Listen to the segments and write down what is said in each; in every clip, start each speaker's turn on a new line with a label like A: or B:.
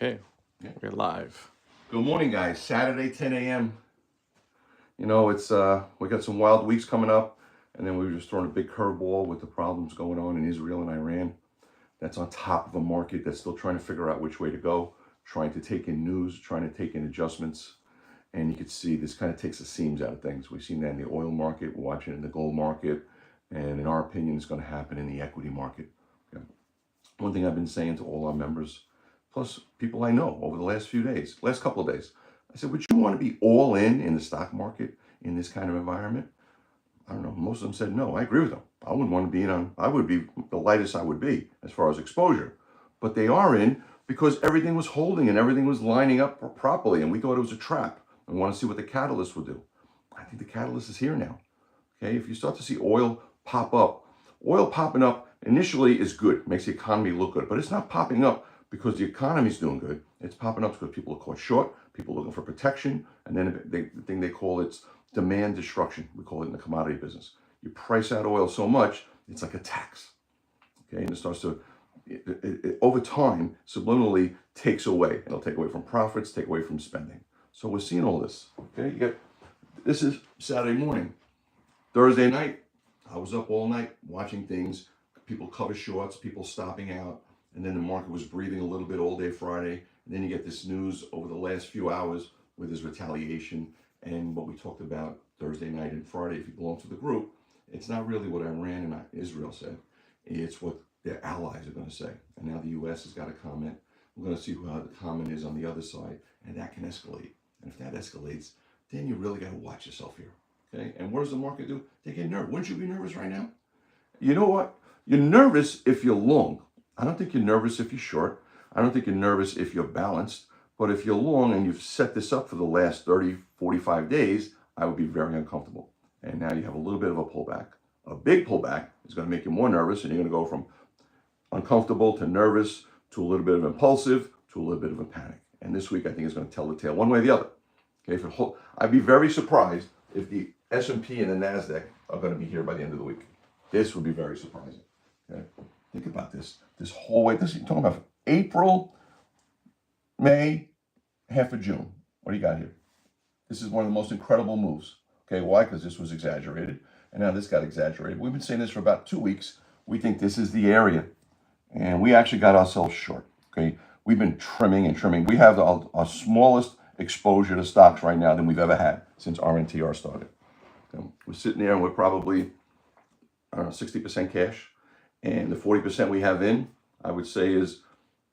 A: Okay, we're live.
B: Good morning, guys. Saturday, 10 a.m. You know, it's we got some wild weeks coming up, and then we were just throwing a big curveball with the problems going on in Israel and Iran. That's on top of a market that's still trying to figure out which way to go, trying to take in news, trying to take in adjustments. And you can see this kind of takes the seams out of things. We've seen that in the oil market, we're watching it in the gold market, and in our opinion, it's going to happen in the equity market. Okay. One thing I've been saying to all our members, plus people I know over the last couple of days, I said, would you want to be all in the stock market in this kind of environment? I don't know. Most of them said no. I agree with them. I wouldn't want to be I would be the lightest I would be as far as exposure. But they are in because everything was holding and everything was lining up properly. And we thought it was a trap. We want to see what the catalyst will do. I think the catalyst is here now. Okay. If you start to see oil pop up, oil popping up initially is good, makes the economy look good, but it's not popping up because the economy's doing good. It's popping up because people are caught short, people looking for protection, and then the thing they call it's demand destruction. We call it in the commodity business. You price out oil so much, it's like a tax. Okay, and it starts to, over time, subliminally takes away. It'll take away from profits, take away from spending. So we're seeing all this. Okay, this is Saturday morning. Thursday night, I was up all night watching things. People cover shorts, people stopping out. And then the market was breathing a little bit all day Friday. And then you get this news over the last few hours with this retaliation and what we talked about Thursday night and Friday. If you belong to the group, it's not really what Iran and Israel said. It's what their allies are going to say. And now the U.S. has got a comment. We're going to see how the comment is on the other side. And that can escalate. And if that escalates, then you really got to watch yourself here. Okay? And what does the market do? They get nervous. Wouldn't you be nervous right now? You know what? You're nervous if you're long. I don't think you're nervous if you're short. I don't think you're nervous if you're balanced. But if you're long and you've set this up for the last 30, 45 days, I would be very uncomfortable. And now you have a little bit of a pullback. A big pullback is going to make you more nervous, and you're going to go from uncomfortable to nervous to a little bit of impulsive to a little bit of a panic. And this week, I think is going to tell the tale one way or the other. Okay, I'd be very surprised if the S&P and the NASDAQ are going to be here by the end of the week. This would be very surprising. Okay. Think about this. This whole way, you're talking about April, May, half of June. What do you got here? This is one of the most incredible moves. Okay, why? Because this was exaggerated, and now this got exaggerated. We've been saying this for about 2 weeks. We think this is the area, and we actually got ourselves short. Okay, we've been trimming and trimming. We have our smallest exposure to stocks right now than we've ever had since RNTR started. Okay? We're sitting there, and we're probably, I don't know, 60% cash. And the 40% we have in, I would say, is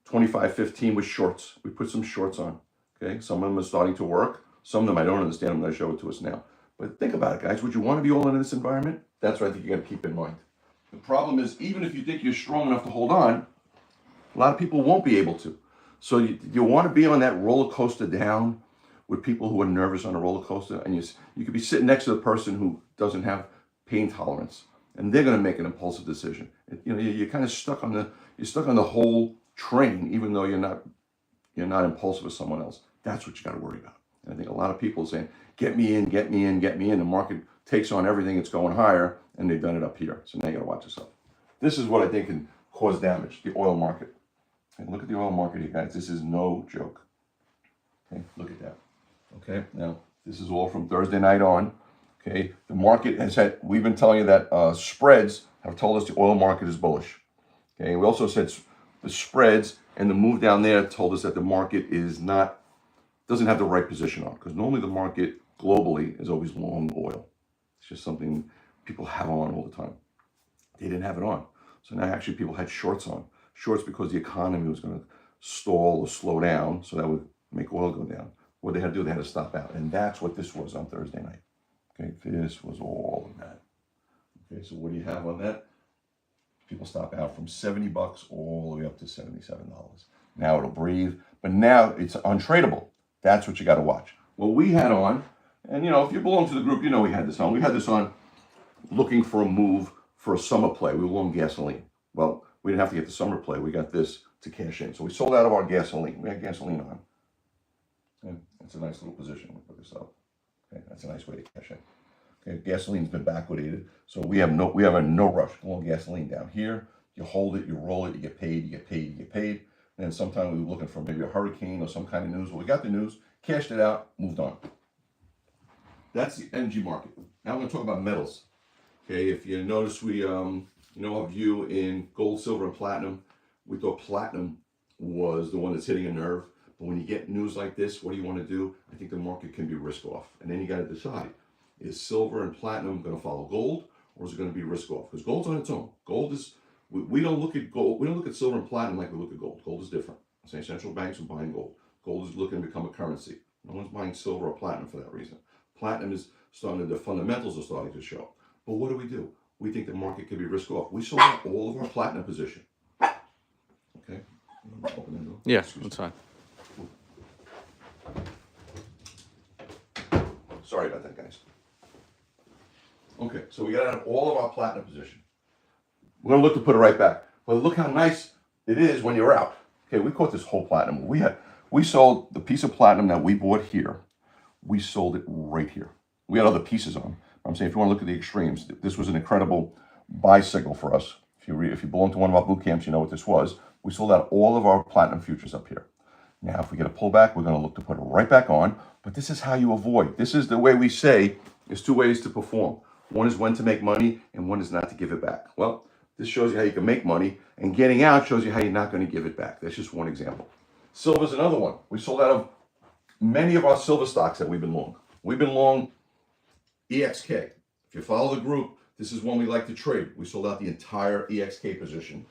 B: 25-15 with shorts. We put some shorts on. Okay, some of them are starting to work. Some of them I don't understand. I'm going to show it to us now. But think about it, guys. Would you want to be all in this environment? That's what I think you got to keep in mind. The problem is, even if you think you're strong enough to hold on, a lot of people won't be able to. So you want to be on that roller coaster down with people who are nervous on a roller coaster, and you could be sitting next to the person who doesn't have pain tolerance, and they're going to make an impulsive decision. You're kind of stuck on the whole train, even though you're not impulsive as someone else. That's what you got to worry about. And I think a lot of people are saying, get me in, get me in, get me in. The market takes on everything, it's going higher, and they've done it up here. So now you got to watch yourself. This is what I think can cause damage, the oil market. And look at the oil market here, guys. This is no joke. Okay, look at that. Okay, now this is all from Thursday night on. Okay, the market has we've been telling you that spreads have told us the oil market is bullish. Okay, we also said the spreads and the move down there told us that the market doesn't have the right position on, because normally the market globally is always long oil. It's just something people have on all the time. They didn't have it on. So now actually people had shorts on. Shorts because the economy was going to stall or slow down, so that would make oil go down. What they had to do, they had to stop out. And that's what this was on Thursday night. Okay, this was all of that. Okay, so what do you have on that? People stop out from $70 all the way up to $77. Now it'll breathe, but now it's untradeable. That's what you got to watch. Well, we had on, and if you belong to the group, we had this on. We had this on looking for a move for a summer play. We were long gasoline. Well, we didn't have to get the summer play. We got this to cash in. So we sold out of our gasoline. We had gasoline on. And it's a nice little position. We'll put this up. Okay, that's a nice way to cash in. Okay, gasoline's been backwardated, so we have a no rush. Long gasoline down here. You hold it, you roll it, you get paid, you get paid, you get paid. And sometime we were looking for maybe a hurricane or some kind of news. Well, we got the news, cashed it out, moved on. That's the energy market. Now I'm going to talk about metals. Okay, if you notice, we our view in gold, silver, and platinum. We thought platinum was the one that's hitting a nerve. But when you get news like this, what do you want to do? I think the market can be risk off. And then you got to decide, is silver and platinum going to follow gold, or is it going to be risk off? Because gold's on its own. Gold is, we don't look at gold, we don't look at silver and platinum like we look at gold. Gold is different. I'm saying central banks are buying gold. Gold is looking to become a currency. No one's buying silver or platinum for that reason. Platinum is starting to, the fundamentals are starting to show. But what do? We think the market could be risk off. We sold out all of our platinum position. Okay? Open the door.
A: Yeah, that's fine.
B: Sorry about that, guys. Okay, so we got out of all of our platinum position. We're going to look to put it right back. But look how nice it is when you're out. Okay, we caught this whole platinum. We sold the piece of platinum that we bought here. We sold it right here. We had other pieces on. I'm saying if you want to look at the extremes, this was an incredible buy signal for us. If you belong to one of our boot camps, you know what this was. We sold out all of our platinum futures up here. Now, if we get a pullback, we're going to look to put it right back on. But this is how you avoid. This is the way we say there's two ways to perform. One is when to make money, and one is not to give it back. Well, this shows you how you can make money, and getting out shows you how you're not going to give it back. That's just one example. Silver's another one. We sold out of many of our silver stocks that we've been long. We've been long EXK. If you follow the group, this is one we like to trade. We sold out the entire EXK position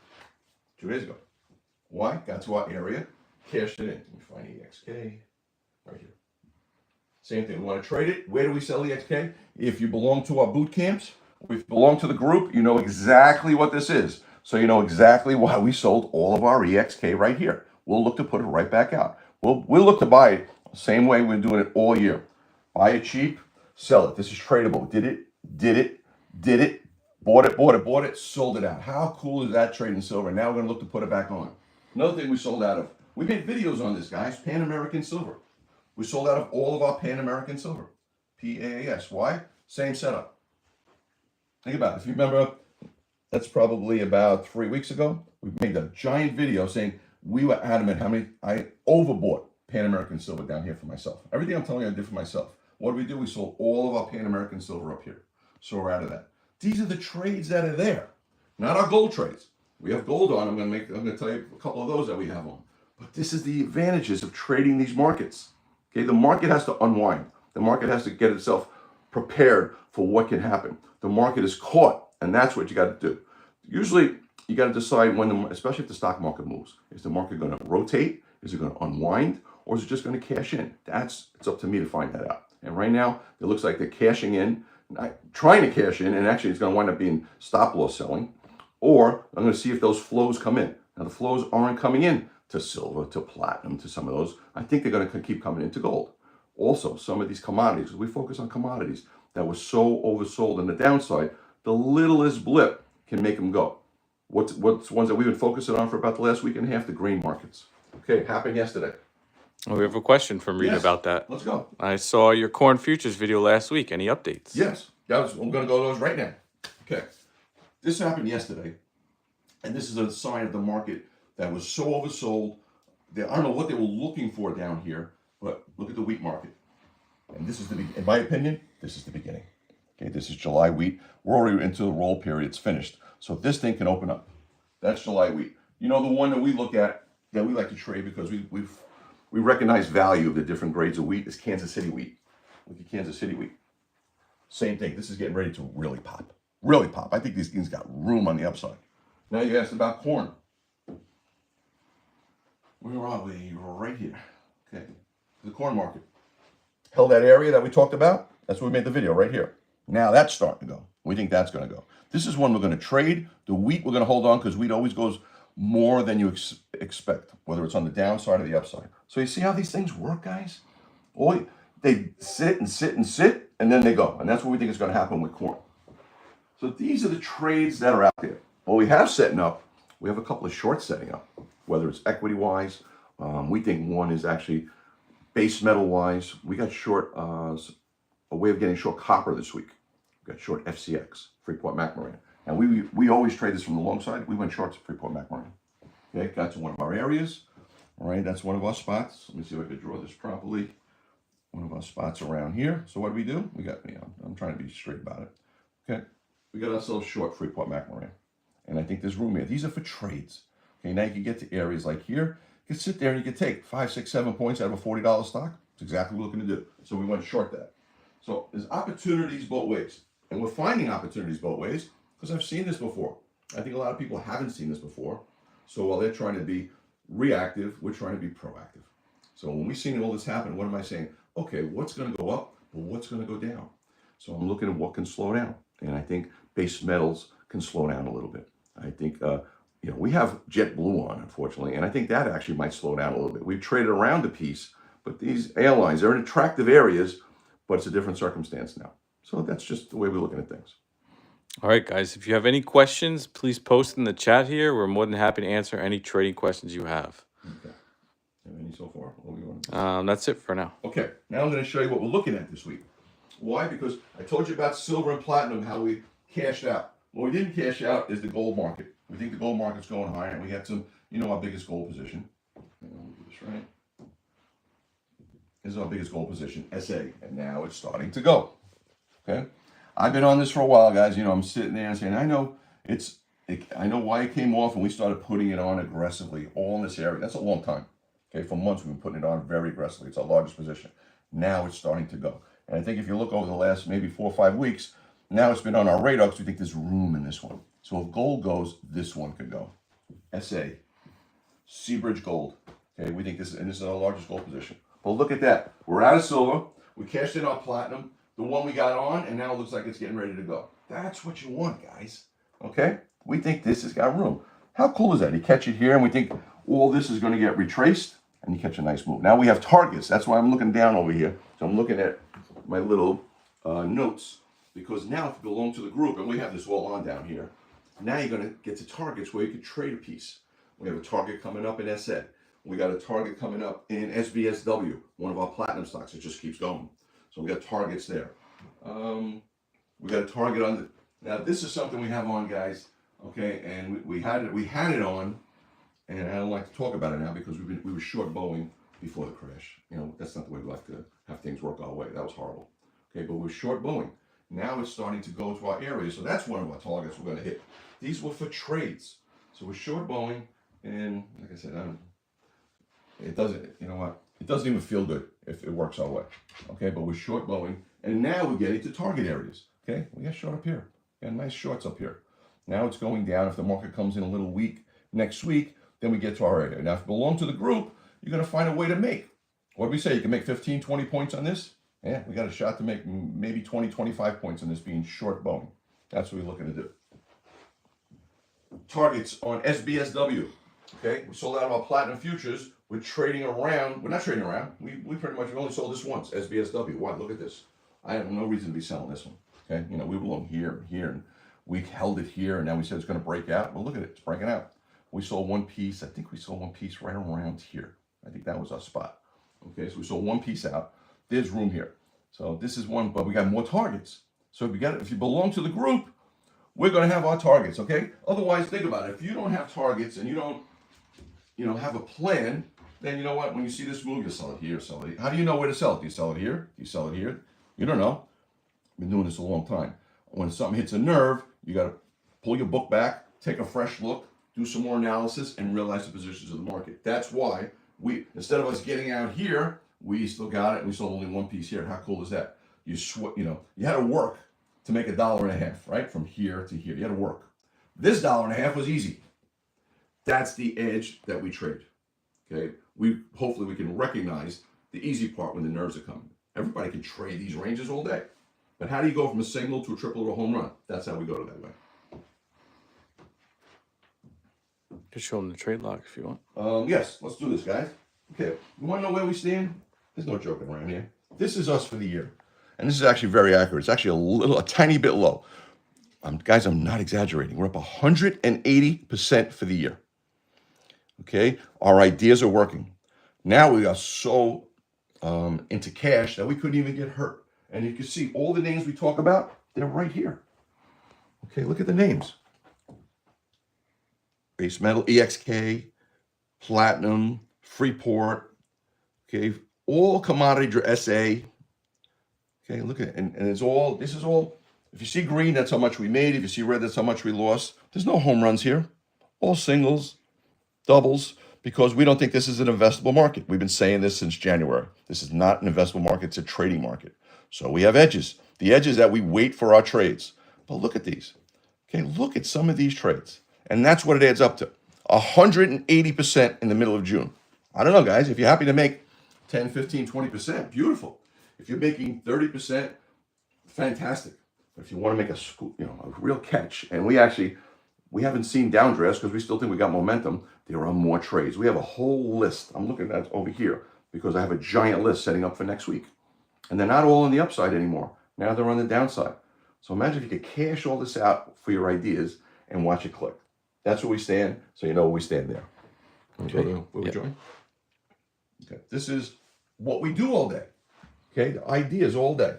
B: 2 days ago. Why? Got to our area, cashed it in. Let me find EXK right here. Same thing. We want to trade it. Where do we sell EXK? If you belong to our boot camps, if you belong to the group, you know exactly what this is. So you know exactly why we sold all of our EXK right here. We'll look to put it right back out. We'll look to buy it the same way we're doing it all year. Buy it cheap, sell it. This is tradable. Did it, bought it, sold it out. How cool is that trading silver? Now we're going to look to put it back on. Another thing we sold out of. We made videos on this, guys. Pan American Silver. We sold out of all of our Pan American Silver. PAAS. Why? Same setup. Think about it. If you remember, that's probably about 3 weeks ago. We made a giant video saying we were adamant how many I overbought Pan American Silver down here for myself. Everything I'm telling you I did for myself. What did we do? We sold all of our Pan American Silver up here. So we're out of that. These are the trades that are there, not our gold trades. We have gold on. I'm going to tell you a couple of those that we have on. But this is the advantages of trading these markets. Okay, the market has to unwind. The market has to get itself prepared for what can happen. The market is caught, and that's what you got to do. Usually, you got to decide when, especially if the stock market moves. Is the market going to rotate? Is it going to unwind? Or is it just going to cash in? It's up to me to find that out. And right now, it looks like they're cashing in, trying to cash in, and actually it's going to wind up being stop loss selling. Or I'm going to see if those flows come in. Now, the flows aren't coming in to silver, to platinum, to some of those. I think they're going to keep coming into gold. Also, some of these commodities, we focus on commodities that were so oversold on the downside, the littlest blip can make them go. What's ones that we've been focusing on for about the last week and a half? The grain markets. Okay, happened yesterday.
A: We have a question from Rita about that.
B: Let's go.
A: I saw your corn futures video last week. Any updates?
B: Yes. I'm going to go to those right now. Okay. This happened yesterday, and this is a sign of the market that was so oversold. I don't know what they were looking for down here, but look at the wheat market. And this is in my opinion, this is the beginning. Okay, this is July wheat. We're already into the roll period. It's finished. So this thing can open up. That's July wheat. You know, the one that we look at, that we like to trade because we recognize value of the different grades of wheat is Kansas City wheat. Look at Kansas City wheat. Same thing. This is getting ready to really pop. Really pop. I think these things got room on the upside. Now you asked about corn. Where are we? We're right here. Okay. The corn market. Held that area that we talked about. That's where we made the video right here. Now that's starting to go. We think that's going to go. This is one we're going to trade. The wheat we're going to hold on because wheat always goes more than you expect, whether it's on the downside or the upside. So you see how these things work, guys? They sit and sit and sit, and then they go. And that's what we think is going to happen with corn. So these are the trades that are out there. What we have setting up, we have a couple of shorts setting up, whether it's equity-wise. We think one is actually base metal-wise. We got short, a way of getting short copper this week. We got short FCX, Freeport-McMoRan. And we always trade this from the long side. We went short to Freeport-McMoRan. Okay, got to one of our areas. All right, that's one of our spots. Let me see if I can draw this properly. One of our spots around here. So what do? We got, I'm trying to be straight about it. Okay, we got ourselves short Freeport McMoran. And I think there's room here. These are for trades. Okay, now you can get to areas like here. You can sit there and you can take 5, 6, 7 points out of a $40 stock. That's exactly what we're looking to do. So we went short that. So there's opportunities both ways. And we're finding opportunities both ways because I've seen this before. I think a lot of people haven't seen this before. So while they're trying to be reactive, we're trying to be proactive. So when we've seen all this happen, what am I saying? Okay, what's going to go up? Well, what's going to go down? So I'm looking at what can slow down. And I think base metals can slow down a little bit. I think, we have JetBlue on, unfortunately, and I think that actually might slow down a little bit. We've traded around a piece, but these airlines are in attractive areas, but it's a different circumstance now. So that's just the way we're looking at things.
A: All right, guys. If you have any questions, please post in the chat here. We're more than happy to answer any trading questions you have.
B: Okay. Have any so far? What do you want to
A: That's it for now.
B: Okay. Now I'm going to show you what we're looking at this week. Why? Because I told you about silver and platinum, how we cashed out. What we didn't cash out is the gold market. We think the gold market's going higher, and we had some, our biggest gold position. Let me do this right. This is our biggest gold position, SA, and now it's starting to go. Okay, I've been on this for a while, guys. I'm sitting there and saying, I know why it came off, and we started putting it on aggressively, all in this area. That's a long time. Okay, for months we've been putting it on very aggressively. It's our largest position. Now it's starting to go, and I think if you look over the last maybe 4 or 5 weeks, now it's been on our radar because we think there's room in this one. So if gold goes, this one could go. SA, Seabridge Gold. Okay, we think this is our largest gold position. But look at that. We're out of silver. We cashed in our platinum, the one we got on, and now it looks like it's getting ready to go. That's what you want, guys. Okay? We think this has got room. How cool is that? You catch it here, and we think all this is going to get retraced, and you catch a nice move. Now we have targets. That's why I'm looking down over here. So I'm looking at my little notes, because now if you belong to the group, and we have this all on down here, now you're going to get to targets where you could trade a piece. We have a target coming up in SA. We got a target coming up in SBSW, one of our platinum stocks. It just keeps going. So we got targets there. We got a target on the. Now this is something we have on, guys. Okay, and we had it on, and I don't like to talk about it now because we were short Boeing before the crash. That's not the way we like to have things work our way. That was horrible. Okay, but we're short Boeing. Now it's starting to go to our area, so that's one of our targets we're going to hit. These were for trades, so we're short Boeing, and like I said, it doesn't. It doesn't even feel good if it works our way. Okay, but we're short Boeing, and now we're getting to target areas. Okay, we got short up here. We got nice shorts up here. Now it's going down. If the market comes in a little weak next week, then we get to our area. Now, if you belong to the group, you're going to find a way to make. What do we say? You can make 15, 20 points on this? Yeah, we got a shot to make maybe 20, 25 points on this being short Boeing. That's what we're looking to do. Targets on SBSW. Okay, we sold out of our platinum futures. We're trading around. We're not trading around. We pretty much only sold this once, SBSW. Why? Look at this. I have no reason to be selling this one. Okay, we belong here and here, and we held it here, and now we said it's going to break out. Well, look at it. It's breaking out. We sold one piece. I think we sold one piece right around here. I think that was our spot. Okay, so we sold one piece out. There's room here. So this is one, but we got more targets. So if you belong to the group, we're going to have our targets, okay? Otherwise, think about it. If you don't have targets and you don't, have a plan, then you know what? When you see this move, you sell it here, sell it here. How do you know where to sell it? Do you sell it here? Do you sell it here? You don't know. I've been doing this a long time. When something hits a nerve, you got to pull your book back, take a fresh look, do some more analysis, and realize the positions of the market. That's why instead of us getting out here, we still got it, and we sold only one piece here. How cool is that? You had to work to make $1.50, right? From here to here. You had to work. This $1.50 was easy. That's the edge that we trade. Okay? Hopefully we can recognize the easy part when the nerves are coming. Everybody can trade these ranges all day. But how do you go from a single to a triple to a home run? That's how we go to that way.
A: Just show them the trade log if you want.
B: Yes, let's do this, guys. Okay, you want to know where we stand? There's no joking around here. This is us for the year. And this is actually very accurate. It's actually a tiny bit low. Guys, I'm not exaggerating. We're up 180% for the year. Okay, our ideas are working. Now we are so into cash that we couldn't even get hurt. And you can see all the names we talk about, they're right here. Okay, look at the names. Base metal, EXK, platinum, Freeport, okay, all commodity SA. Okay, look at it. And it's all, this is all, if you see green, that's how much we made. If you see red, that's how much we lost. There's no home runs here. All singles, doubles, because we don't think this is an investable market. We've been saying this since January. This is not an investable market, it's a trading market. So we have edges. The edge is that we wait for our trades. But look at these. Okay, look at some of these trades. And that's what it adds up to. 180% in the middle of June. I don't know, guys. If you're happy to make 10, 15, 20%, beautiful. If you're making 30%, fantastic. But if you want to make a real catch, and we haven't seen downdrafts because we still think we got momentum. There are more trades. We have a whole list. I'm looking at over here because I have a giant list setting up for next week. And they're not all on the upside anymore. Now they're on the downside. So imagine if you could cash all this out for your ideas and watch it click. That's where we stand. So you know we stand there. Okay. Where we join? Okay. This is what we do all day. Okay. The ideas all day.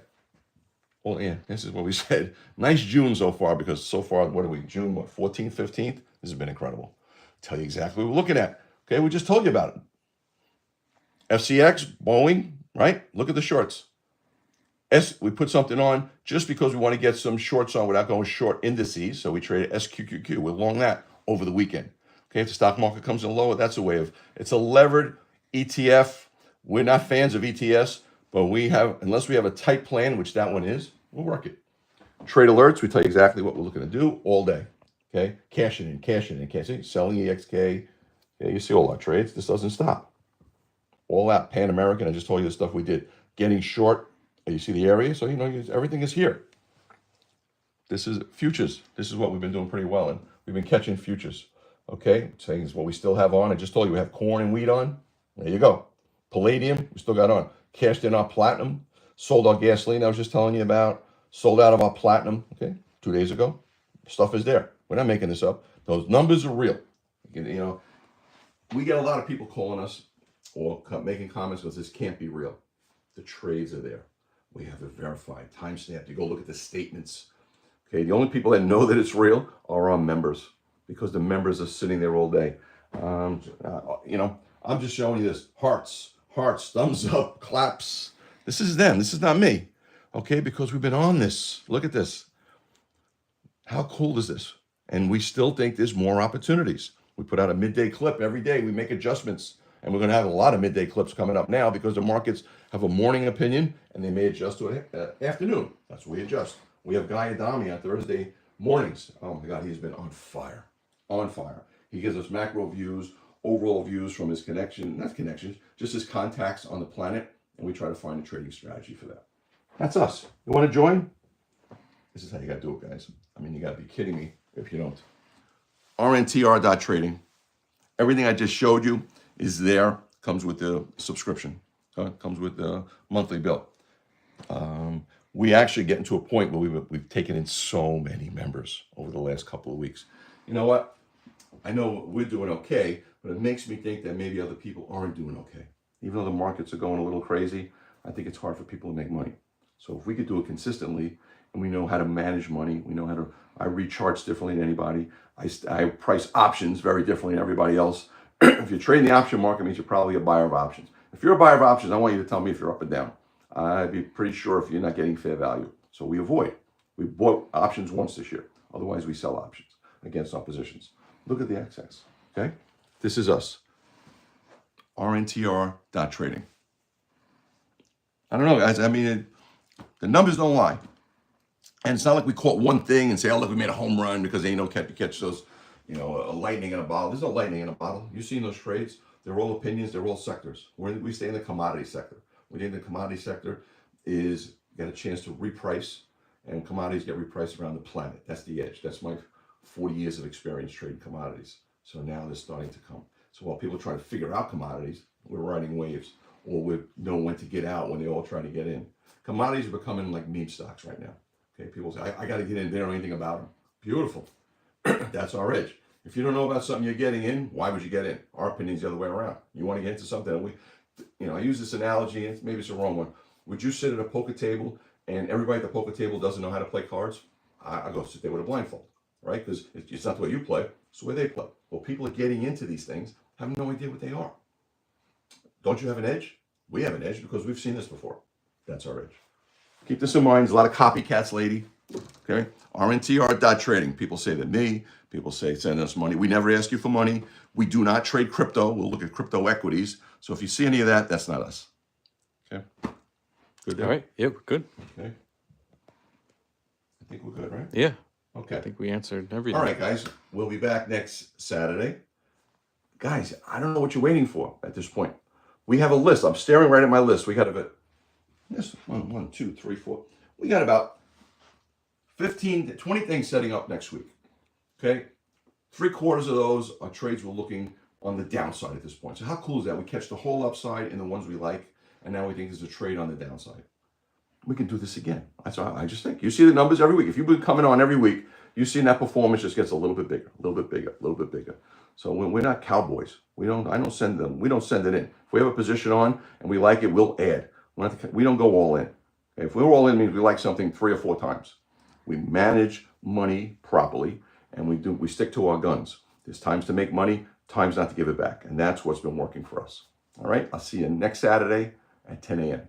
B: Well, yeah, this is what we said. Nice June so far, because so far, what are we? June, 14th, 15th? This has been incredible. Tell you exactly what we're looking at. Okay, we just told you about it. FCX, Boeing, right? Look at the shorts. We put something on just because we want to get some shorts on without going short indices. So we traded SQQQ. We're long that over the weekend. Okay, if the stock market comes in lower, that's a way of, it's a levered ETF. We're not fans of ETFs, but unless we have a tight plan, which that one is, we'll work it. Trade alerts, we tell you exactly what we're looking to do all day. Okay, cashing in, cashing, selling EXK. Yeah, you see all our trades. This doesn't stop. All out, Pan American. I just told you the stuff we did. Getting short. You see the area, so you know everything is here. This is futures. This is what we've been doing pretty well in. We've been catching futures. Okay, saying is what we still have on. I just told you we have corn and wheat on. There you go. Palladium, we still got on. Cashed in our platinum. Sold our gasoline I was just telling you about. Sold out of our platinum, okay, 2 days ago. Stuff is there. We're not making this up. Those numbers are real. You know, we get a lot of people calling us or making comments because this can't be real. The trades are there. We have it verified, timestamped. You go look at the statements. Okay, the only people that know that it's real are our members, because the members are sitting there all day. You know, I'm just showing you this. Hearts, thumbs up, claps. This is them. This is not me. Okay, because we've been on this. Look at this. How cool is this? And we still think there's more opportunities. We put out a midday clip every day. We make adjustments. And we're going to have a lot of midday clips coming up now because the markets have a morning opinion and they may adjust to an afternoon. That's what we adjust. We have Guy Adami on Thursday mornings. Oh my God, he's been on fire. On fire. He gives us macro views, overall views from his just his contacts on the planet. And we try to find a trading strategy for that. That's us. You want to join? This is how you got to do it, guys. I mean, you got to be kidding me if you don't. RNTR Trading. Everything I just showed you is there. Comes with the subscription. Comes with the monthly bill. We actually get into a point where we've taken in so many members over the last couple of weeks. You know what? I know we're doing okay, but it makes me think that maybe other people aren't doing okay. Even though the markets are going a little crazy, I think it's hard for people to make money. So if we could do it consistently, and we know how to manage money, we know how to, I read charts differently than anybody. I price options very differently than everybody else. If you're trading the option market, it means you're probably a buyer of options. If you're a buyer of options, I want you to tell me if you're up or down. I'd be pretty sure if you're not getting fair value. So we avoid. We bought options once this year. Otherwise, we sell options against our positions. Look at the excess, okay? This is us. RNTR Trading. I don't know, guys. I mean, the numbers don't lie. And it's not like we caught one thing and say, oh, look, we made a home run because they know catch those, you know, a lightning in a bottle. There's no lightning in a bottle. You've seen those trades. They're all opinions. They're all sectors. We stay in the commodity sector. We think the commodity sector is got a chance to reprice, and commodities get repriced around the planet. That's the edge. That's my 40 years of experience trading commodities. So now they're starting to come. So while people try to figure out commodities, we're riding waves, or we know when to get out when they all try to get in. Commodities are becoming like meme stocks right now. Okay, people say, I got to get in. They don't know anything about them. Beautiful. That's our edge. If you don't know about something you're getting in, why would you get in? Our opinion is the other way around. You want to get into something, I use this analogy, and maybe it's a wrong one. Would you sit at a poker table and everybody at the poker table doesn't know how to play cards? I go sit there with a blindfold, right? Because it's not the way you play, it's the way they play. Well, people are getting into these things, have no idea what they are. Don't you have an edge? We have an edge because we've seen this before. That's our edge. Keep this in mind. There's a lot of copycats, lady. Okay? RNTR Trading. People say that me. People say send us money. We never ask you for money. We do not trade crypto. We'll look at crypto equities. So if you see any of that, that's not us. Okay? Good there?
A: All right. Yeah, we're good.
B: Okay. I think we're good, right?
A: Yeah.
B: Okay.
A: I think we answered everything.
B: All right, guys. We'll be back next Saturday. Guys, I don't know what you're waiting for at this point. We have a list. I'm staring right at my list. We got about this 1, 2, 3, 4. We got about 15 to 20 things setting up next week. Okay? 3/4 of those are trades we're looking on the downside at this point. So how cool is that? We catch the whole upside in the ones we like, and now we think there's a trade on the downside. We can do this again. That's what I just think. You see the numbers every week. If you've been coming on every week, you've seen that performance just gets a little bit bigger, a little bit bigger, a little bit bigger. So we're not cowboys. I don't send them. We don't send it in. If we have a position on and we like it, we'll add. We don't go all in. If we're all in, it means we like something 3 or 4 times. We manage money properly, and we stick to our guns. There's times to make money, times not to give it back, and that's what's been working for us. All right, I'll see you next Saturday at 10 a.m.